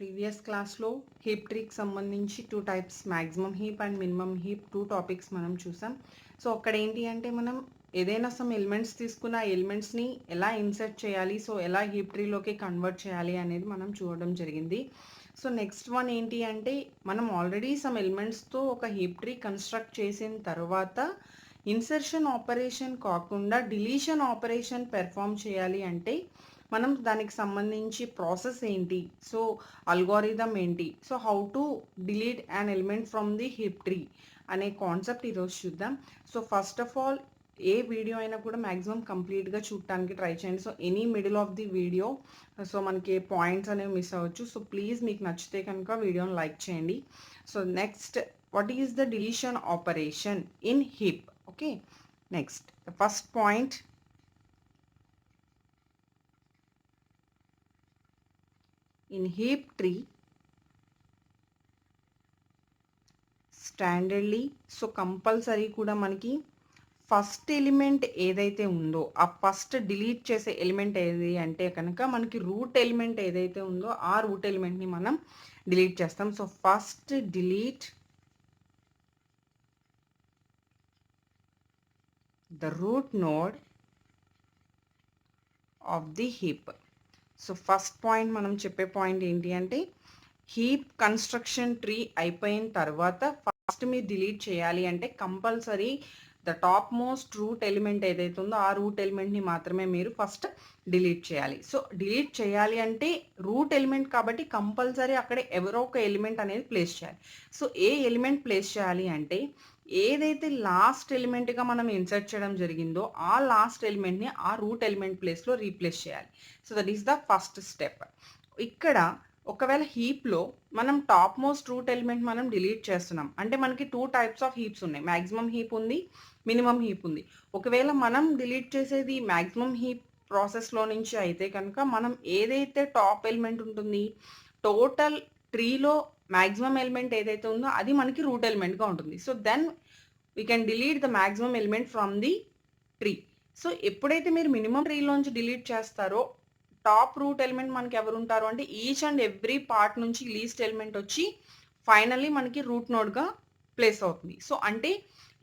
Previous క్లాస్లో heap ట్రీకి సంబంధించి 2 types maximum heap and minimum heap 2 topics మనం చూసాం. సో అక్కడ ఏంటి అంటే మనం ఏదైనా సమ్ ఎలిమెంట్స్ తీసుకున్న ఆ ఎలిమెంట్స్ని ఎలా ఇన్సర్ట్ చేయాలి, సో ఎలా హీప్ ట్రీలోకి కన్వర్ట్ చేయాలి అనేది మనం చూడడం జరిగింది. సో నెక్స్ట్ వన్ ఏంటి అంటే మనం ఆల్రెడీ సమ్ ఎలిమెంట్స్తో ఒక హీప్ ట్రీ కన్స్ట్రక్ట్ చేసిన తర్వాత ఇన్సర్షన్ ఆపరేషన్ కాకుండా డిలీషన్ ఆపరేషన్ పెర్ఫామ్ చేయాలి అంటే మనం దానికి సంబంధించి ప్రాసెస్ ఏంటి, సో అల్గోరిథం ఏంటి, so how to delete an element from the heap tree అనే కాన్సెప్ట్ ఈరోజు చూద్దాం. So first of all A video అయినా కూడా మ్యాక్సిమం కంప్లీట్గా చూడటానికి ట్రై చేయండి. So any middle of the video so మనకి పాయింట్స్ అనేవి మిస్ అవ్వచ్చు. సో ప్లీజ్ మీకు నచ్చితే కనుక వీడియోని లైక్ చేయండి. So next, what is the deletion operation in heap? Okay, next the first point, in heap tree స్టాండర్డ్లీ so compulsory కూడా మనకి ఫస్ట్ ఎలిమెంట్ ఏదైతే ఉందో ఆ ఫస్ట్ డిలీట్ చేసే ఎలిమెంట్ ఏది అంటే కనుక మనకి రూట్ ఎలిమెంట్ ఏదైతే ఉందో ఆ రూట్ ఎలిమెంట్ని మనం డిలీట్ చేస్తాం. So first delete the root node of the heap. So first point మనం చెప్పే పాయింట్ ఏంటి అంటే హీప్ కన్స్ట్రక్షన్ ట్రీ అయిపోయిన తర్వాత ఫస్ట్ మీరు డిలీట్ చేయాలి అంటే compulsory the top most root element ఏదైతే ఉందో ఆ రూట్ ఎలిమెంట్ని మాత్రమే మీరు ఫస్ట్ డిలీట్ చేయాలి. సో డిలీట్ చేయాలి అంటే రూట్ ఎలిమెంట్ కాబట్టి కంపల్సరీ అక్కడ ఎవరో ఒక ఎలిమెంట్ అనేది ప్లేస్ చేయాలి. సో ఏ ఎలిమెంట్ ప్లేస్ చేయాలి అంటే ఏదైతే లాస్ట్ ఎలిమెంట్గా మనం ఇన్సర్ట్ చేయడం జరిగిందో ఆ లాస్ట్ ఎలిమెంట్ని ఆ రూట్ ఎలిమెంట్ ప్లేస్లో రీప్లేస్ చేయాలి. So that is the first step. ఇక్కడ ఒకవేళ హీప్లో మనం టాప్ మోస్ట్ రూట్ ఎలిమెంట్ మనం డిలీట్ చేస్తున్నాం అంటే మనకి 2 టైప్స్ ఆఫ్ హీప్స్ ఉన్నాయి. మ్యాక్సిమం హీప్ ఉంది, మినిమం హీప్ ఉంది. ఒకవేళ మనం డిలీట్ చేసేది మ్యాక్సిమం హీప్ ప్రాసెస్లో నుంచి అయితే కనుక మనం ఏదైతే టాప్ ఎలిమెంట్ ఉంటుంది టోటల్ ట్రీలో మ్యాక్సిమం ఎలిమెంట్ ఏదైతే ఉందో అది మనకి రూట్ ఎలిమెంట్గా ఉంటుంది. So then we can delete the maximum element from the tree. So ఎప్పుడైతే మీరు మినిమం ట్రీలోంచి డిలీట్ చేస్తారో టాప్ రూట్ ఎలిమెంట్ మనకి ఎవరు ఉంటారు అంటే ఈచ్ అండ్ ఎవ్రీ పార్ట్ నుంచి లీస్ట్ ఎలిమెంట్ వచ్చి ఫైనల్లీ మనకి రూట్ నోడ్గా ప్లేస్ అవుతుంది. సో అంటే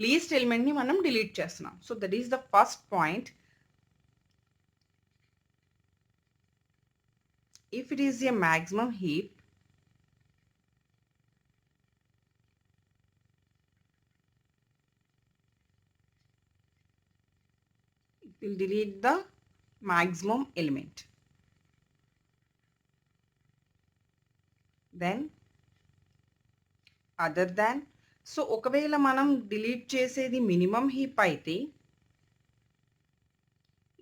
లీస్ట్ ఎలిమెంట్ని మనం డిలీట్ చేస్తున్నాం. So that is the first point. If it is a maximum heap, it will delete the maximum element. Then other than, so ఒకవేళ మనం డిలీట్ చేసేది మినిమం హీప్ అయితే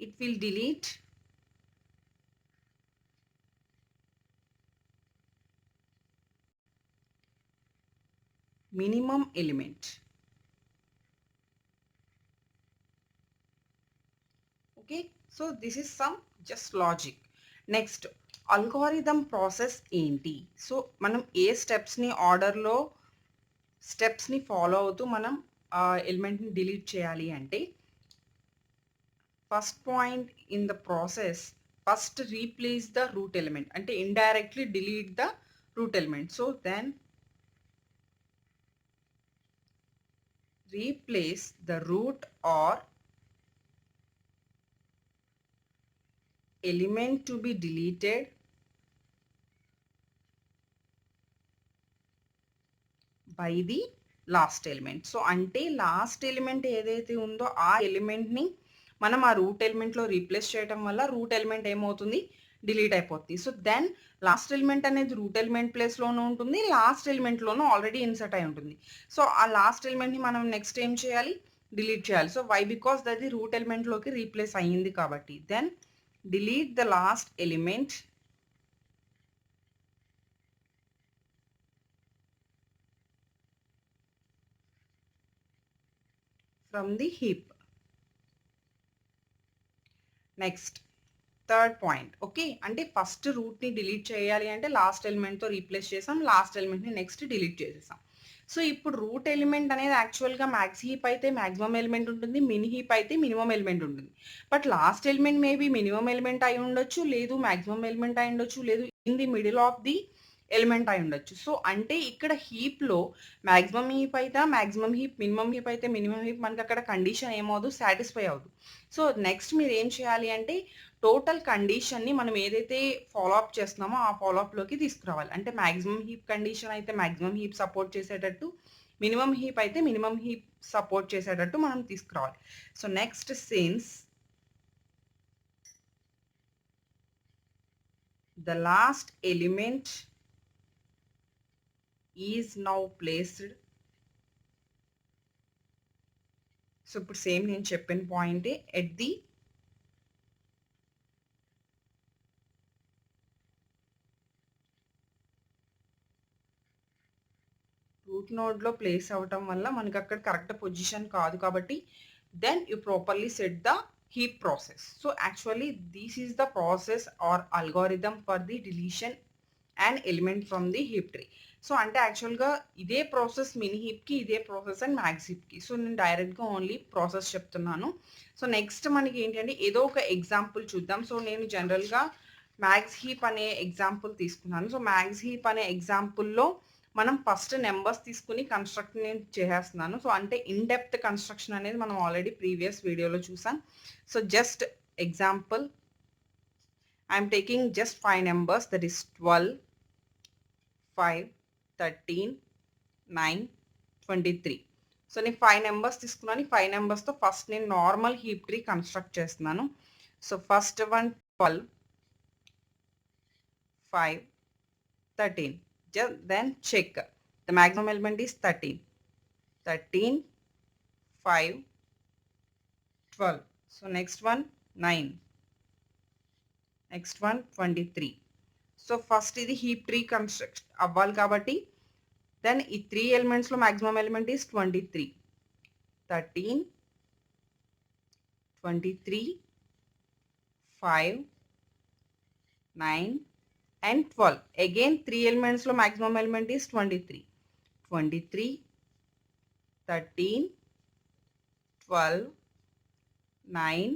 it will delete minimum element. Okay, so this is some just logic. Next, algorithm process ఏంటి? So మనం ఏ స్టెప్స్ని ఆర్డర్లో స్టెప్స్ని follow అవుతూ మనం ఆ ఎలిమెంట్ని డిలీట్ చేయాలి అంటే first point in the process, first replace the root element అంటే indirectly delete the root element. So then replace the root or element to be deleted by the last element. So అంటే last element ఏదైతే ఉందో ఆ ఎలిమెంట్ని మనం ఆ route ఎలిమెంట్లో replace చేయడం వల్ల route element ఏమవుతుంది, డిలీట్ అయిపోతుంది. సో దెన్ లాస్ట్ ఎలిమెంట్ అనేది రూట్ ఎలిమెంట్ ప్లేస్లోనూ ఉంటుంది, లాస్ట్ ఎలిమెంట్లోనూ ఆల్రెడీ ఇన్సర్ట్ అయి ఉంటుంది. సో ఆ లాస్ట్ ఎలిమెంట్ని మనం నెక్స్ట్ ఏం చేయాలి, డిలీట్ చేయాలి. So why? బికాస్ దది రూట్ ఎలిమెంట్లోకి రీప్లేస్ అయ్యింది కాబట్టి. Then delete the last element from the heap. Next third point. Okay, అంటే ఫస్ట్ రూట్ని డిలీట్ చేయాలి అంటే లాస్ట్ ఎలిమెంట్తో రీప్లేస్ చేసాం, లాస్ట్ ఎలిమెంట్ని నెక్స్ట్ డిలీట్ చేసేసాం. సో ఇప్పుడు రూట్ ఎలిమెంట్ అనేది యాక్చువల్గా మ్యాక్స్ హీప్ అయితే మ్యాక్సిమం ఎలిమెంట్ ఉంటుంది, మినీ హీప్ అయితే మినిమం ఎలిమెంట్ ఉంటుంది. But last element maybe minimum element అయి ఉండొచ్చు, లేదు మ్యాక్సిమం ఎలిమెంట్ అయి ఉండొచ్చు, లేదు in the middle of the element అయి ఉండొచ్చు. సో అంటే ఇక్కడ హీప్లో మ్యాక్సిమం హీప్ అయితే మ్యాక్సిమం హీప్, మినిమం హీప్ అయితే మినిమం హీప్, మనకి అక్కడ కండిషన్ ఏమవుదు, సాటిస్ఫై అవ్వదు. సో నెక్స్ట్ మీరు ఏం చేయాలి అంటే టోటల్ కండిషన్ని మనం ఏదైతే ఫాలో అప్ చేస్తున్నామో ఆ ఫాలో అప్లోకి తీసుకురావాలి. అంటే మ్యాక్సిమం హీప్ కండిషన్ అయితే మ్యాక్సిమం హీప్ సపోర్ట్ చేసేటట్టు, మినిమం హీప్ అయితే మినిమం హీప్ సపోర్ట్ చేసేటట్టు మనం తీసుకురావాలి. So next since the last element is now placed. So ఇప్పుడు సేమ్ నేను చెప్పిన పాయింటే ఎట్ ది రూట్ నోడ్లో ప్లేస్ అవ్వటం వల్ల మనకి అక్కడ కరెక్ట్ పొజిషన్ కాదు కాబట్టి then you properly set the heap process. So actually this is the process or algorithm for the deletion an element from the heap tree. So అంటే యాక్చువల్గా ఇదే ప్రాసెస్ మినీ హీప్కి, ఇదే ప్రాసెస్ అండ్ మ్యాక్స్ హీప్కి. సో నేను డైరెక్ట్గా only process చెప్తున్నాను. So next మనకి ఏంటంటే ఏదో ఒక ఎగ్జాంపుల్ చూద్దాం. సో నేను జనరల్గా మ్యాక్స్ హీప్ అనే ఎగ్జాంపుల్ తీసుకున్నాను. సో మ్యాక్స్ హీప్ అనే ఎగ్జాంపుల్లో మనం ఫస్ట్ నెంబర్స్ తీసుకుని కన్స్ట్రక్ట్ నేను చేసేస్తున్నాను. సో అంటే ఇన్ డెప్త్ కన్స్ట్రక్షన్ అనేది మనం ఆల్రెడీ ప్రీవియస్ వీడియోలో చూసాం. So just example, I'm taking just 5 numbers, that is 12, 5, 13, 9, 23. So నేను 5 నెంబర్స్ తీసుకున్నాను. 5 నెంబర్స్తో ఫస్ట్ నేను నార్మల్ హీప్ ట్రీ కన్స్ట్రక్ట్ చేస్తున్నాను. So first one 12, 5, 13. Then check. The maximum element is 13. 13, 5, 12. So next one 9. Next one 23. So first is the heap tree construct avval kabatti, then ఈ 3 elements లో maximum element is 23. 13, 23, 5, 9 and 12. Again 3 elements లో maximum element is 23. 23, 13, 12, 9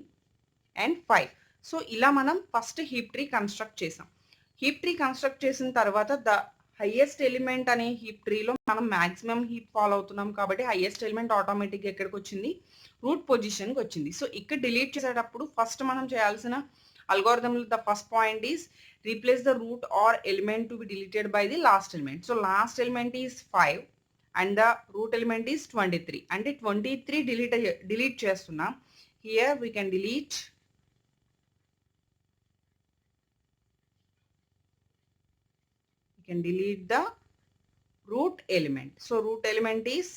and 5. So ఇలా మనం first heap tree construct చేసాం. Heap tree construct చేసిన తర్వాత the highest element అనే heap ట్రీలో మనం మ్యాక్సిమం హీప్ ఫాలో అవుతున్నాం కాబట్టి హైయెస్ట్ ఎలిమెంట్ ఆటోమేటిక్గా ఎక్కడికి వచ్చింది, రూట్ పొజిషన్కి వచ్చింది. సో ఇక్కడ డిలీట్ చేసేటప్పుడు ఫస్ట్ మనం చేయాల్సిన algorithm, the first point is replace the root or element to be deleted by the last element. So last element is 5 and the root element is 23. And 23 delete chestunna. Here we can delete the root element. So root element is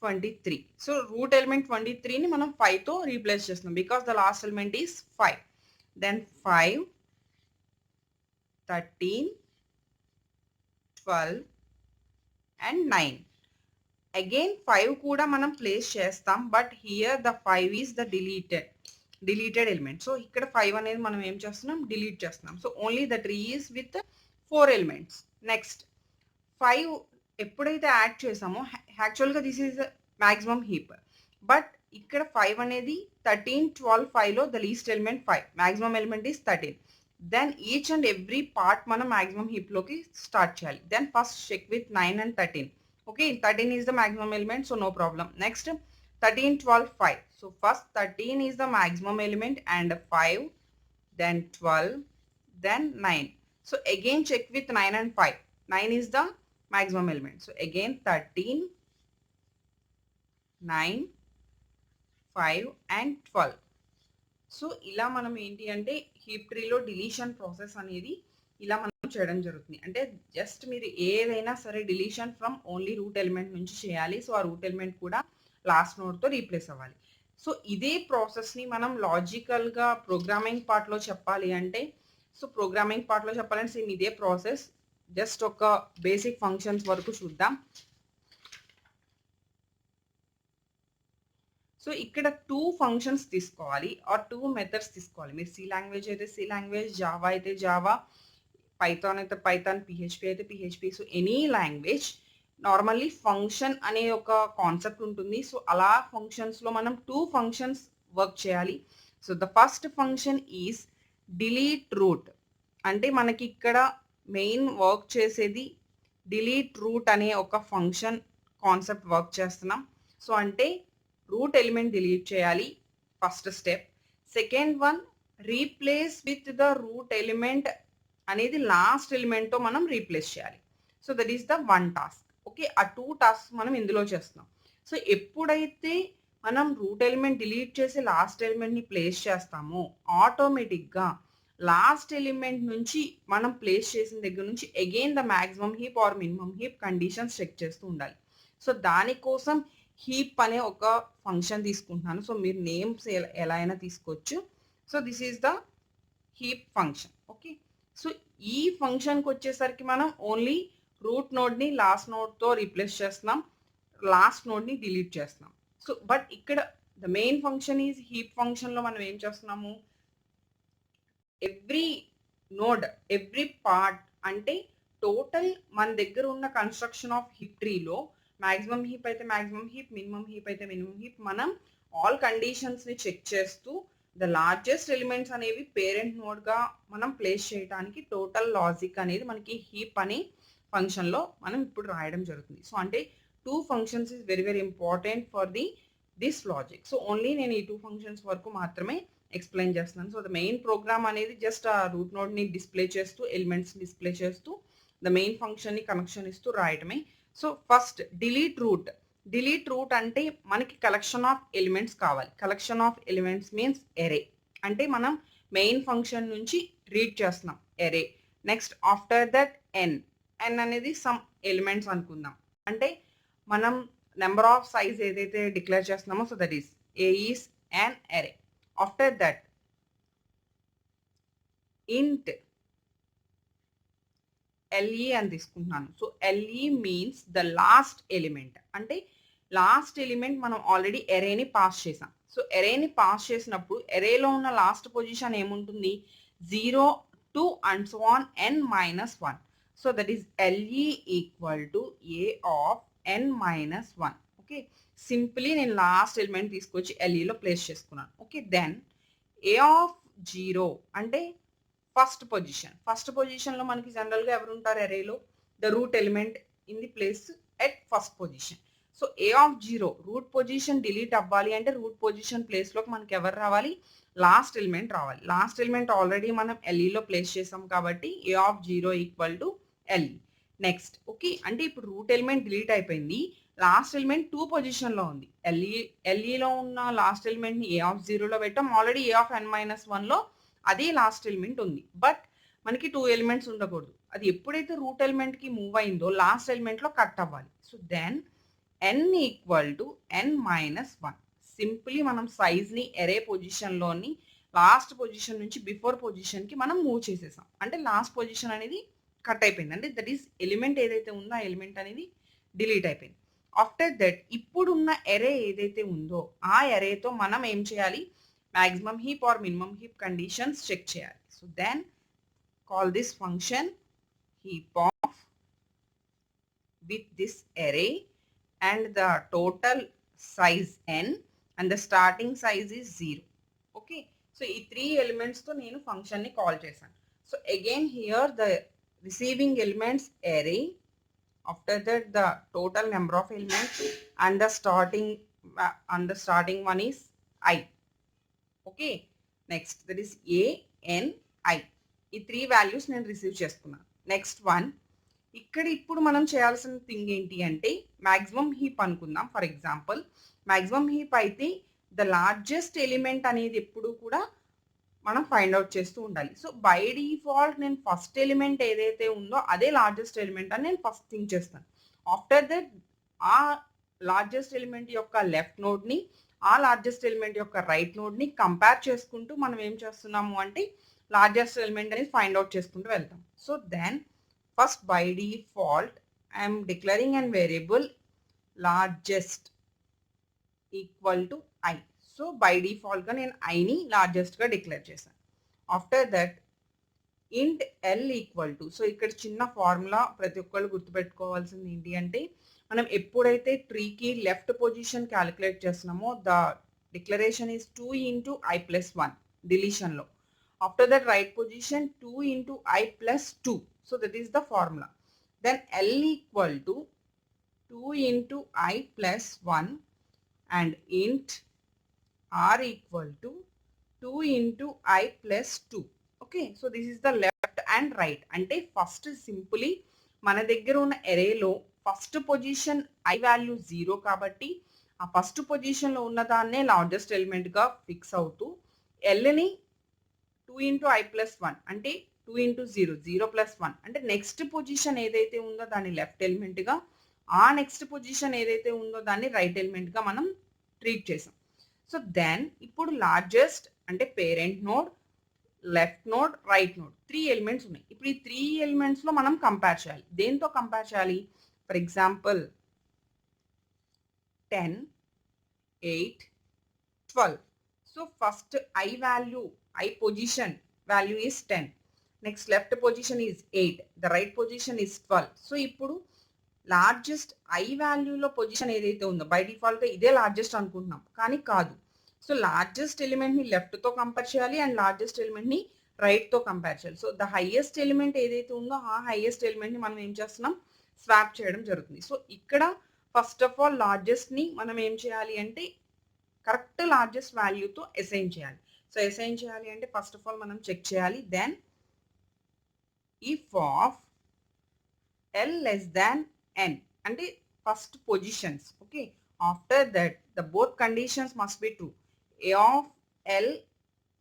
23. So root element 23 ni manam 5 to replace chestunam because the last element is 5. Then 5, 13, 12 and 9. Again 5 kuda manam place chestam, but here the 5 is the deleted element. So ikkada 5 anedi manam em chestunam, delete chestunam. So only the tree is with 4 elements. Next 5 ఎప్పుడైతే add చేసామో యాక్చువల్గా this is maximum heap, but ఇక్కడ 5 అనేది 13, 12, 5లో the least element 5, maximum element is 13. Then each and every part మనం maximum హీప్లోకి start చేయాలి. Then first check with 9 and 13. Okay, 13 is the maximum element, so no problem. Next 13, 12, 5. So first 13 is the maximum element and 5, then 12, then 9. So again check with 9 and 5. 9 is the maximum element. So again 13, 9, 5 and 12. So ఇలా మనం ఏంటి అంటే heap ట్రీలో deletion process అనేది ఇలా మనం చేయడం జరుగుతుంది. అంటే జస్ట్ మీరు ఏదైనా సరే deletion from only root element నుంచి చేయాలి. సో ఆ రూట్ ఎలిమెంట్ కూడా లాస్ట్ నోడ్తో రీప్లేస్ అవ్వాలి. సో ఇదే ప్రాసెస్ని మనం లాజికల్గా ప్రోగ్రామింగ్ పార్ట్లో చెప్పాలి అంటే, సో ప్రోగ్రామింగ్ పార్ట్లో చెప్పాలంటే సేమ్ ఇదే ప్రాసెస్, జస్ట్ ఒక బేసిక్ ఫంక్షన్స్ వరకు చూద్దాం. సో ఇక్కడ 2 ఫంక్షన్స్ తీసుకోవాలి ఆర్ 2 మెథడ్స్ తీసుకోవాలి. మీరు సి లాంగ్వేజ్ అయితే సి లాంగ్వేజ్, జావా అయితే జావా, పైథాన్ అయితే పైథాన్, పిహెచ్పి అయితే PHP. So any language normally function అనే ఒక కాన్సెప్ట్ ఉంటుంది. సో అలా ఫంక్షన్స్లో మనం 2 ఫంక్షన్స్ వర్క్ చేయాలి. So the first function is delete root. అంటే మనకి ఇక్కడ మెయిన్ వర్క్ చేసేది డిలీట్ రూట్ అనే ఒక ఫంక్షన్ కాన్సెప్ట్ వర్క్ చేస్తున్నాం. సో అంటే రూట్ ఎలిమెంట్ డిలీట్ చేయాలి first step. Second one replace with the root element అనేది లాస్ట్ ఎలిమెంట్తో మనం రీప్లేస్ చేయాలి. So that is the one task. Okay, ఆ 2 టాస్క్ మనం ఇందులో చేస్తున్నాం. సో ఎప్పుడైతే మనం రూట్ ఎలిమెంట్ డిలీట్ చేసి లాస్ట్ ఎలిమెంట్ని ప్లేస్ చేస్తామో ఆటోమేటిక్గా లాస్ట్ ఎలిమెంట్ నుంచి మనం ప్లేస్ చేసిన దగ్గర నుంచి again the maximum heap or minimum heap conditions check చేస్తూ ఉండాలి. సో దానికోసం హీప్ అనే ఒక ఫంక్షన్ తీసుకుంటున్నాను. సో మీరు నేమ్స్ ఎలా అయినా తీసుకోవచ్చు. So this is the heap function. Okay, so ఈ ఫంక్షన్కి వచ్చేసరికి మనం ఓన్లీ రూట్ నోడ్ని లాస్ట్ నోడ్తో రీప్లేస్ చేస్తున్నాం, లాస్ట్ నోడ్ని డిలీట్ చేస్తున్నాం. సో బట్ ఇక్కడ the main function is heap ఫంక్షన్లో మనం ఏం చేస్తున్నాము, ఎవ్రీ నోడ్ ఎవ్రీ పార్ట్ అంటే టోటల్ మన దగ్గర ఉన్న కన్స్ట్రక్షన్ ఆఫ్ హీప్ ట్రీలో మ్యాక్సిమం హీప్ అయితే మ్యాక్సిమం హీప్, మినిమం హీప్ అయితే మినిమం హీప్, మనం ఆల్ కండిషన్స్ని చెక్ చేస్తూ ద లార్జెస్ట్ ఎలిమెంట్స్ అనేవి పేరెంట్ నోడ్గా మనం ప్లేస్ చేయడానికి టోటల్ లాజిక్ అనేది మనకి హీప్ అనే ఫంక్షన్లో మనం ఇప్పుడు రాయడం జరుగుతుంది. సో అంటే 2 functions is very very important for this logic. So only నేను ఈ 2 ఫంక్షన్స్ వరకు మాత్రమే ఎక్స్ప్లెయిన్ చేస్తున్నాను. సో ద మెయిన్ ప్రోగ్రామ్ అనేది జస్ట్ ఆ రూట్ నోడ్ని డిస్ప్లే చేస్తూ ఎలిమెంట్స్ డిస్ప్లే చేస్తూ ద మెయిన్ ఫంక్షన్ని కనెక్షన్ ఇస్తూ రాయటమే. So first delete root. Delete root అంటే మనకి కలెక్షన్ ఆఫ్ ఎలిమెంట్స్ కావాలి. Collection of elements means array. అంటే మనం మెయిన్ ఫంక్షన్ నుంచి రీడ్ చేస్తున్నాం ఎరే. నెక్స్ట్ ఆఫ్టర్ దట్ ఎన్ అనేది సమ్ ఎలిమెంట్స్ అనుకుందాం. అంటే మనం నెంబర్ ఆఫ్ సైజ్ ఏదైతే డిక్లేర్ చేస్తున్నామో so that is A is an array. After that int LE అని తీసుకుంటున్నాను. So LE means the last element. అంటే లాస్ట్ ఎలిమెంట్ మనం ఆల్రెడీ ఎరేని పాస్ చేసాం. సో ఎరేని పాస్ చేసినప్పుడు ఎరేలో ఉన్న లాస్ట్ పొజిషన్ ఏముంటుంది, 0 2 and so on n-1. So that is LE equal to A of n-1. Okay, simply నేను లాస్ట్ ఎలిమెంట్ తీసుకొచ్చి ఎల్ఈలో ప్లేస్ చేసుకున్నాను. ఓకే, దెన్ ఏ ఆఫ్ 0 అంటే ఫస్ట్ పొజిషన్. ఫస్ట్ పొజిషన్లో మనకి జనరల్గా ఎవరు ఉంటారు ఎరేలో, the root element in the place at first position. So A of 0 root position delete అవ్వాలి అంటే రూట్ పొజిషన్ ప్లేస్లోకి మనకి ఎవరు రావాలి, లాస్ట్ ఎలిమెంట్ రావాలి. లాస్ట్ ఎలిమెంట్ ఆల్రెడీ మనం ఎల్ఈలో ప్లేస్ చేసాం కాబట్టి A of 0 equal to LE. Next okay, అంటే ఇప్పుడు రూట్ ఎలిమెంట్ డిలీట్ అయిపోయింది, లాస్ట్ ఎలిమెంట్ 2 పొజిషన్లో ఉంది. ఎల్ఈలో ఉన్న లాస్ట్ ఎలిమెంట్ని ఏ ఆఫ్ 0లో పెట్టాం, ఆల్రెడీ ఏ ఆఫ్ n-1లో అదే లాస్ట్ ఎలిమెంట్ ఉంది. బట్ మనకి 2 ఎలిమెంట్స్ ఉండకూడదు. అది ఎప్పుడైతే రూట్ ఎలిమెంట్కి మూవ్ అయిందో లాస్ట్ ఎలిమెంట్లో కట్ అవ్వాలి. So then n equal to n-1. Simply మనం సైజ్ని ఎరే పొజిషన్లోని లాస్ట్ పొజిషన్ నుంచి బిఫోర్ పొజిషన్కి మనం మూవ్ చేసేసాం. అంటే లాస్ట్ పొజిషన్ అనేది కట్ అయిపోయింది. అంటే దట్ ఈస్ ఎలిమెంట్ ఏదైతే ఉందో ఆ ఎలిమెంట్ అనేది డిలీట్ అయిపోయింది. ఆఫ్టర్ దట్ ఇప్పుడున్న ఎరే ఏదైతే ఉందో ఆ ఎరేతో మనం ఏం చేయాలి, maximum heap or minimum heap conditions check చేయాలి. So then call this function heap of with this array and the total size n and the starting size is 0. Okay, so ఈ 3 elements తో నేను function ని call చేశాను. So again here the receiving elements array, after that the total number of elements and the starting one is I. Okay, next that is ANI. ఈ 3 values నేను receive చేసుకున్నాను. Next one, ఇక్కడ ఇప్పుడు మనం చేయాల్సిన thing ఏంటి అంటే మ్యాక్సిమం హీప్ అనుకుందాం. ఫర్ ఎగ్జాంపుల్ మ్యాక్సిమం హీప్ అయితే ద లార్జెస్ట్ ఎలిమెంట్ అనేది ఎప్పుడు కూడా మనం ఫైండ్ అవుట్ చేస్తూ ఉండాలి. సో బై డిఫాల్ట్ నేను ఫస్ట్ ఎలిమెంట్ ఏదైతే ఉందో అదే లార్జెస్ట్ ఎలిమెంట్ అని నేను ఫస్ట్ థింక్ చేస్తాను. ఆఫ్టర్ దట్ ఆ లార్జెస్ట్ ఎలిమెంట్ యొక్క లెఫ్ట్ నోడ్ని ఆ లార్జెస్ట్ ఎలిమెంట్ యొక్క రైట్ నోడ్ని కంపేర్ చేసుకుంటూ మనం ఏం చేస్తున్నాము అంటే లార్జెస్ట్ ఎలిమెంట్ అనేది ఫైండ్ అవుట్ చేసుకుంటూ వెళ్తాం. So then first by default I'm declaring and variable largest equal to I. So by డిఫాల్ట్గా నేను ఐని లార్జెస్ట్గా డిక్లేర్ చేశాను. ఆఫ్టర్ దట్ ఇంట్ ఎల్ ఈక్వల్ టు, సో ఇక్కడ చిన్న ఫార్ములా ప్రతి ఒక్కళ్ళు గుర్తుపెట్టుకోవాల్సింది ఏంటి అంటే మనం ఎప్పుడైతే ట్రీకి లెఫ్ట్ పొజిషన్ క్యాలిక్యులేట్ చేస్తున్నామో the declaration is 2 into i+1 డిలీషన్లో. After that right position 2 into i+2. So that is the formula. Then L equal to 2 into I plus 1 and int R equal to 2 into I plus 2. Okay, so this is the left and right. అంటే first simply మన దగ్గర ఉన్న ఎరేలో first position I value 0 కాబట్టి ఆ first పొజిషన్లో ఉన్నదాన్నే largest ఎలిమెంట్గా fix అవుతూ ఎల్ని 2 into I plus 1 అంటే 2 into 0 0 plus 1 అంటే నెక్స్ట్ పొజిషన్ ఏదైతే ఉందో దాన్ని లెఫ్ట్ ఎలిమెంట్గా, ఆ నెక్స్ట్ పొజిషన్ ఏదైతే ఉందో దాన్ని రైట్ ఎలిమెంట్గా మనం ట్రీట్ చేసాం. సో దెన్ ఇప్పుడు లార్జెస్ట్ అంటే parent node, left node, right node 3 elements ఉన్నాయి. ఇప్పుడు ఈ 3 ఎలిమెంట్స్లో మనం కంపేర్ చేయాలి. దేంతో కంపేర్ చేయాలి? For example 10, 8, 12. So first I value, I position value is 10. Next left position is 8. The right position is 12. So ఇప్పుడు లార్జెస్ట్ I వాల్యూలో పొజిషన్ ఏదైతే ఉందో బై డిఫాల్ట్గా ఇదే లార్జెస్ట్ అనుకుంటున్నాం, కానీ కాదు. సో లార్జెస్ట్ ఎలిమెంట్ని లెఫ్ట్తో కంపేర్ చేయాలి అండ్ లార్జెస్ట్ ఎలిమెంట్ని రైట్తో కంపేర్ చేయాలి. సో ద హైయెస్ట్ ఎలిమెంట్ ఏదైతే ఉందో ఆ హైయెస్ట్ ఎలిమెంట్ని మనం ఏం చేస్తున్నాం? స్వాప్ చేయడం జరుగుతుంది. సో ఇక్కడ ఫస్ట్ ఆఫ్ ఆల్ లార్జెస్ట్ని మనం ఏం చేయాలి అంటే కరెక్ట్ లార్జెస్ట్ వాల్యూతో అసైన్ చేయాలి. సో అసైన్ చేయాలి అంటే ఫస్ట్ ఆఫ్ ఆల్ మనం చెక్ చేయాలి. Then if of L less than N అంటే first positions. Okay, after that the both conditions must be true. A of L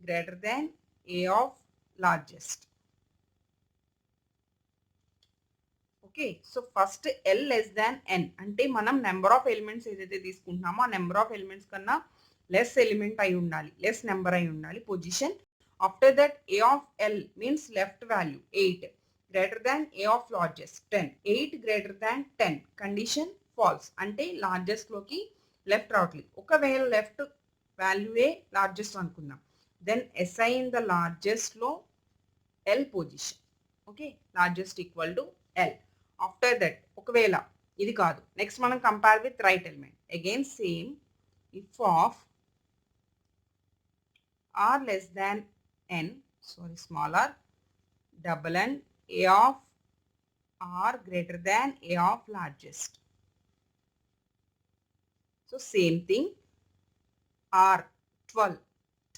greater than A of largest. Okay, so first L less than N అంటే మనం number of elements ఏదైతే తీసుకుంటున్నామో ఆ number of elements కన్నా less element అయి ఉండాలి, less number అయి ఉండాలి position. After that A of L means left value 8 greater than A of largest 10. 8 greater than 10 condition false అంటే లార్జెస్ట్ లోకి లెఫ్ట్ రావట్లేదు. ఒకవేళ లెఫ్ట్ వాల్యూయే లార్జెస్ట్ అనుకుందాం, దెన్ అసైన్ ద లార్జెస్ట్ లో L position. Okay, largest equal to L. After that ఒకవేళ ఇది కాదు, next మనం compare with right element. Again same, if of R less than N, sorry small r, double N, A of R greater than A of largest. So same thing, R 12,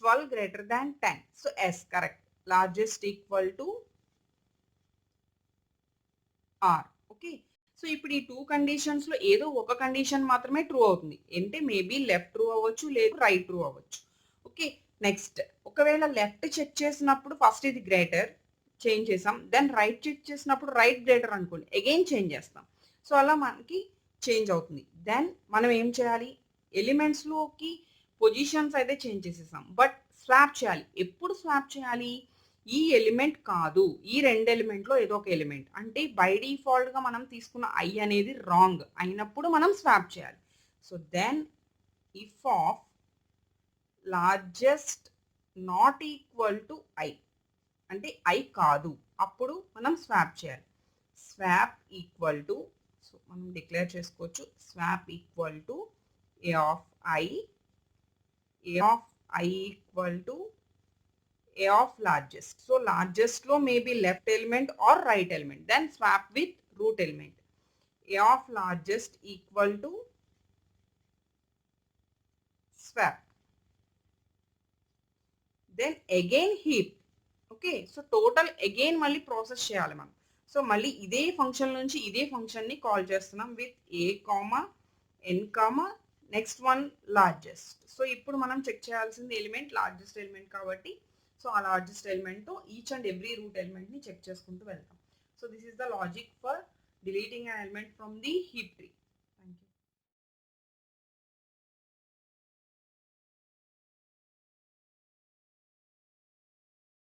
12 greater than 10. So S correct, largest equal to R. Okay, so ఇప్పుడు ఈ 2 conditions లో ఏదో ఒక condition మాత్రమే true అవుతుంది. అంటే maybe left true అవ్వచ్చు, లేదు రైట్ ట్రూ అవ్వచ్చు. ఓకే, నెక్స్ట్ ఒకవేళ లెఫ్ట్ చెక్ చేసినప్పుడు ఫస్ట్ ఇది గ్రేటర్ చేంజ్ చేసాం, దెన్ రైట్ చెక్ చేసినప్పుడు రైట్ గ్రేటర్ అనుకోండి, అగైన్ చేంజ్ చేస్తాం. సో అలా మనకి చేంజ్ అవుతుంది. దెన్ మనం ఏం చేయాలి? ఎలిమెంట్స్లోకి పొజిషన్స్ అయితే చేంజ్ చేసేసాం, బట్ స్వాప్ చేయాలి. ఎప్పుడు స్వాప్ చేయాలి? ఈ ఎలిమెంట్ కాదు, ఈ రెండు ఎలిమెంట్లో ఏదో ఒక ఎలిమెంట్. అంటే బై డిఫాల్ట్గా మనం తీసుకున్న I అనేది రాంగ్ అయినప్పుడు మనం స్వాప్ చేయాలి. So then if of largest not equal to I అంటే I కాదు, అప్పుడు మనం స్వాప్ చేయాలి. స్వాప్ ఈక్వల్ టు, సో మనం డిక్లేర్ చేసుకోవచ్చు, swap equal to A of I equal to A of largest. So largest లో maybe left element or right element, then swap with root element. A of largest equal to swap. Then again heap. Okay, so total again మళ్ళీ process చేయాలి మనం. So మళ్ళీ ఇదే function నుంచి ఇదే ఫంక్షన్ని call చేస్తున్నాం with A, N, next one largest. So ఇప్పుడు మనం చెక్ చేయాల్సింది ఎలిమెంట్ లార్జెస్ట్ ఎలిమెంట్ కాబట్టి, సో ఆ లార్జెస్ట్ ఎలిమెంట్తో ఈచ్ అండ్ ఎవ్రీ రూట్ ఎలిమెంట్ని చెక్ చేసుకుంటూ వెళ్తాం. So this is the logic for deleting an element from the heap tree.